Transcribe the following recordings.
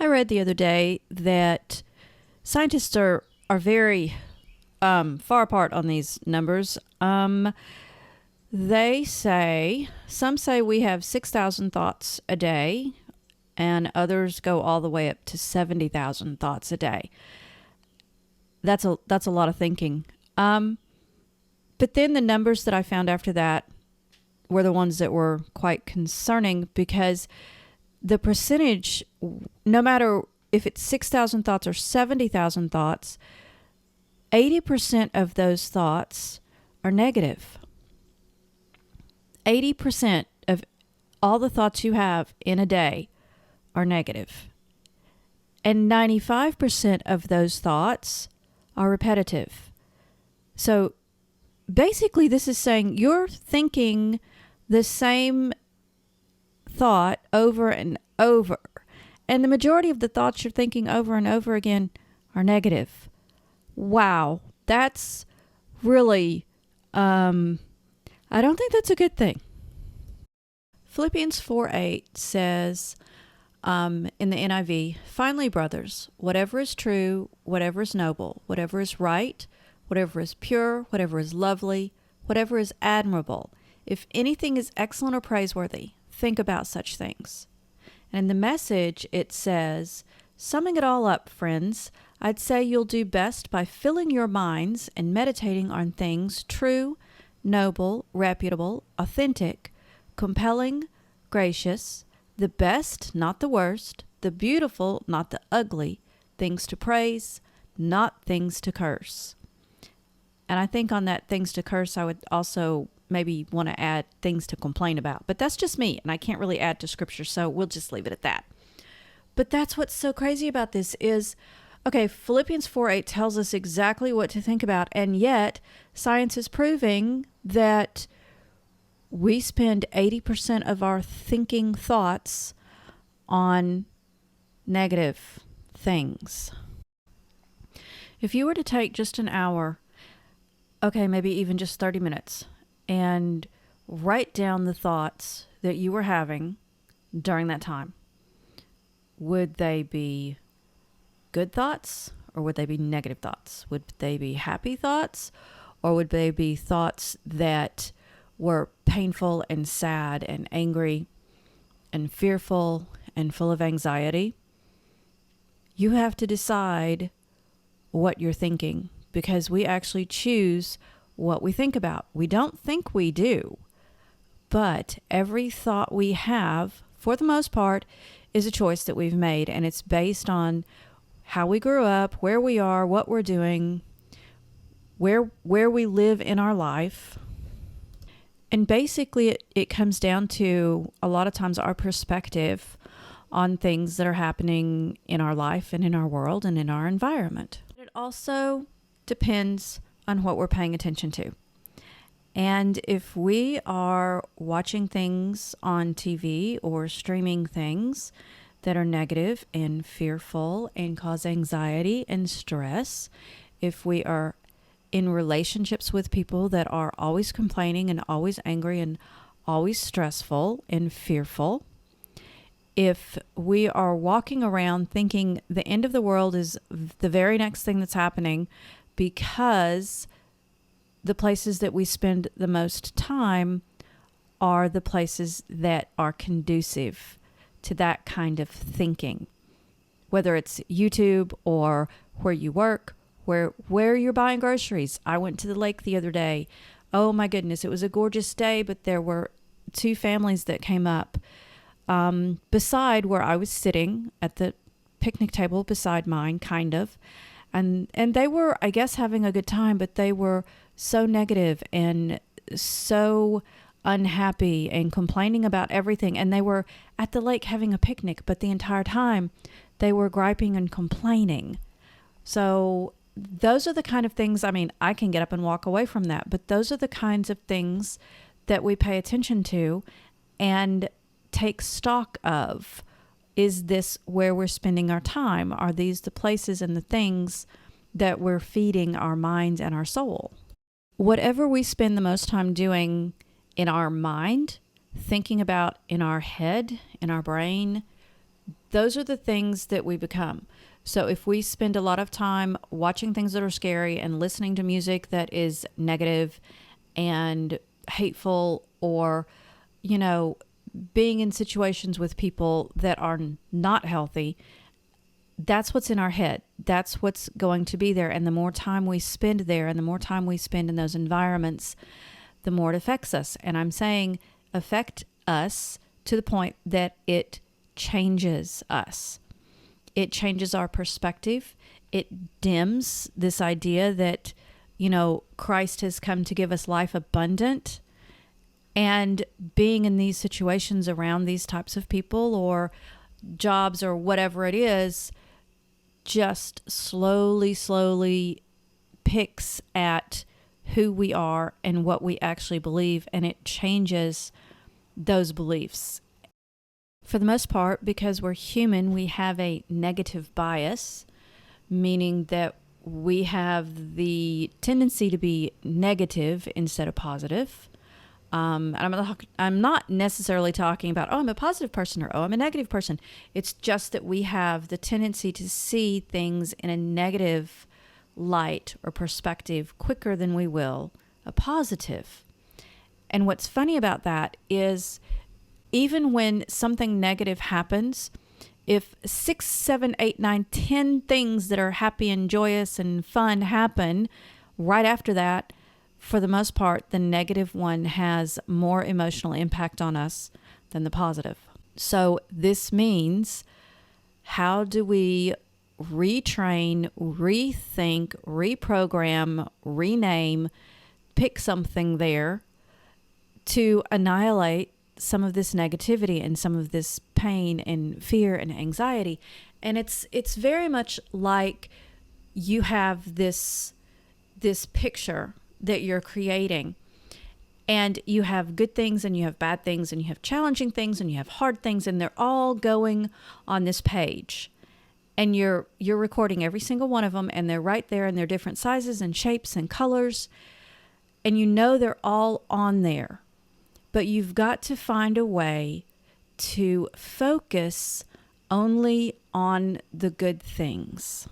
I read the other day that scientists are very far apart on these numbers. Some say we have 6,000 thoughts a day, and others go all the way up to 70,000 thoughts a day. That's a lot of thinking. But then the numbers that I found after that were the ones that were quite concerning, because the percentage, no matter if it's 6,000 thoughts or 70,000 thoughts, 80% of those thoughts are negative. 80% of all the thoughts you have in a day are negative. And 95% of those thoughts are repetitive. So basically, this is saying you're thinking the same thought over and over. And the majority of the thoughts you're thinking over and over again are negative. Wow, that's really, I don't think that's a good thing. Philippians 4:8 says, in the NIV, "Finally, brothers, whatever is true, whatever is noble, whatever is right, whatever is pure, whatever is lovely, whatever is admirable, if anything is excellent or praiseworthy, think about such things." And in the Message, it says, "Summing it all up, friends, I'd say you'll do best by filling your minds and meditating on things true, noble, reputable, authentic, compelling, gracious, the best, not the worst, the beautiful, not the ugly, things to praise, not things to curse." And I think on that things to curse, I would also maybe want to add things to complain about. But that's just me, and I can't really add to Scripture, so we'll just leave it at that. But that's what's so crazy about this is, okay, Philippians 4:8 tells us exactly what to think about, and yet science is proving that we spend 80% of our thinking thoughts on negative things. If you were to take just an hour, okay, maybe even just 30 minutes, and write down the thoughts that you were having during that time, would they be good thoughts or would they be negative thoughts? Would they be happy thoughts or would they be thoughts that were painful and sad and angry and fearful and full of anxiety? You have to decide what you're thinking, because we actually choose what we think about. We don't think we do, but every thought we have, for the most part, is a choice that we've made, and it's based on how we grew up, where we are, what we're doing, where we live in our life. And basically, it comes down to, a lot of times, our perspective on things that are happening in our life and in our world and in our environment. It also depends on what we're paying attention to. And if we are watching things on TV or streaming things that are negative and fearful and cause anxiety and stress, if we are in relationships with people that are always complaining and always angry and always stressful and fearful, if we are walking around thinking the end of the world is the very next thing that's happening, because the places that we spend the most time are the places that are conducive to that kind of thinking, whether it's YouTube or where you work, where you're buying groceries. I went to the lake the other day. Oh my goodness, it was a gorgeous day, but there were two families that came up beside where I was sitting at the picnic table beside mine, kind of. And they were, I guess, having a good time, but they were so negative and so unhappy and complaining about everything. And they were at the lake having a picnic, but the entire time they were griping and complaining. So those are the kind of things, I mean, I can get up and walk away from that, but those are the kinds of things that we pay attention to and take stock of. Is this where we're spending our time? Are these the places and the things that we're feeding our minds and our soul? Whatever we spend the most time doing in our mind, thinking about in our head, in our brain, those are the things that we become. So if we spend a lot of time watching things that are scary and listening to music that is negative and hateful, or, being in situations with people that are not healthy, that's what's in our head. That's what's going to be there. And the more time we spend there and the more time we spend in those environments, the more it affects us. And I'm saying affect us to the point that it changes us. It changes our perspective. It dims this idea that, Christ has come to give us life abundant. And being in these situations around these types of people or jobs or whatever it is, just slowly picks at who we are and what we actually believe, and it changes those beliefs. For the most part, because we're human, we have a negative bias, meaning that we have the tendency to be negative instead of positive. I'm not necessarily talking about, I'm a positive person or, I'm a negative person. It's just that we have the tendency to see things in a negative light or perspective quicker than we will a positive. And what's funny about that is even when something negative happens, if 6, 7, 8, 9, 10 things that are happy and joyous and fun happen right after that, for the most part, the negative one has more emotional impact on us than the positive. So this means, how do we retrain, rethink, reprogram, rename, pick something there to annihilate some of this negativity and some of this pain and fear and anxiety? And it's very much like you have this picture that you're creating, and you have good things and you have bad things and you have challenging things and you have hard things, and they're all going on this page, and you're recording every single one of them, and they're right there, and they're different sizes and shapes and colors, and they're all on there, but you've got to find a way to focus only on the good things.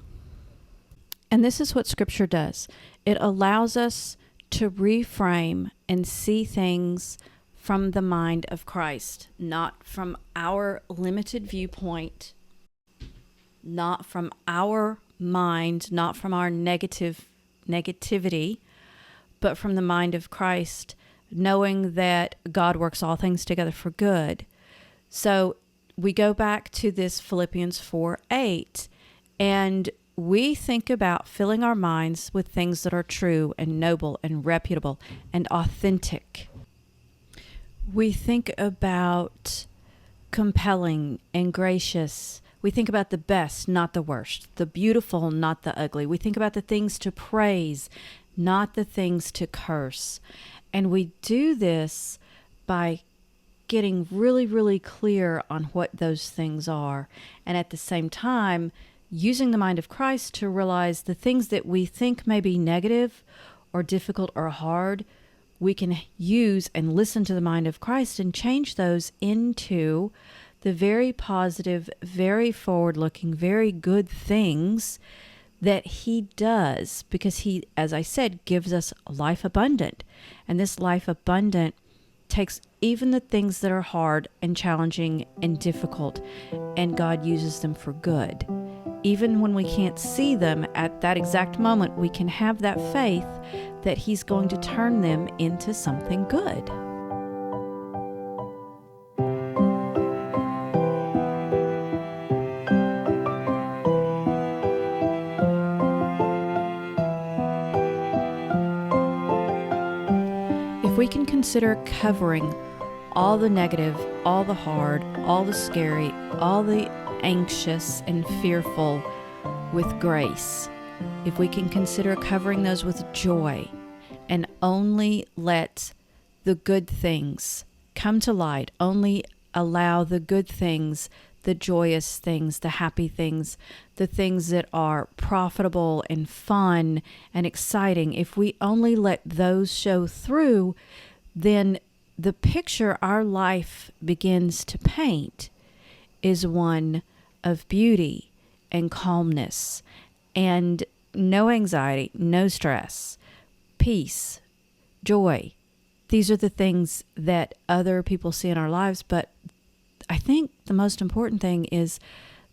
And this is what Scripture does. It allows us to reframe and see things from the mind of Christ, not from our limited viewpoint, not from our mind, not from our negativity, but from the mind of Christ, knowing that God works all things together for good. So we go back to this Philippians 4:8, and we think about filling our minds with things that are true and noble and reputable and authentic. We think about compelling and gracious. We think about the best, not the worst, the beautiful, not the ugly. We think about the things to praise, not the things to curse. And we do this by getting really, really clear on what those things are. And at the same time, using the mind of Christ to realize the things that we think may be negative or difficult or hard, we can use and listen to the mind of Christ and change those into the very positive, very forward-looking, very good things that He does, because He, as I said, gives us life abundant. And this life abundant takes even the things that are hard and challenging and difficult, and God uses them for good. Even when we can't see them at that exact moment, we can have that faith that He's going to turn them into something good. If we can consider covering all the negative, all the hard, all the scary, all the anxious and fearful with grace, if we can consider covering those with joy and only let the good things come to light, only allow the good things, the joyous things, the happy things, the things that are profitable and fun and exciting, if we only let those show through, then the picture our life begins to paint is one of beauty and calmness and no anxiety, no stress, peace, joy. These are the things that other people see in our lives, but I think the most important thing is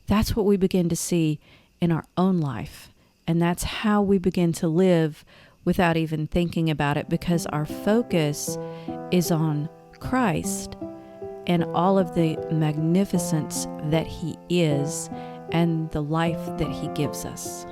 that's what we begin to see in our own life. And that's how we begin to live without even thinking about it, because our focus is on Christ and all of the magnificence that He is and the life that He gives us.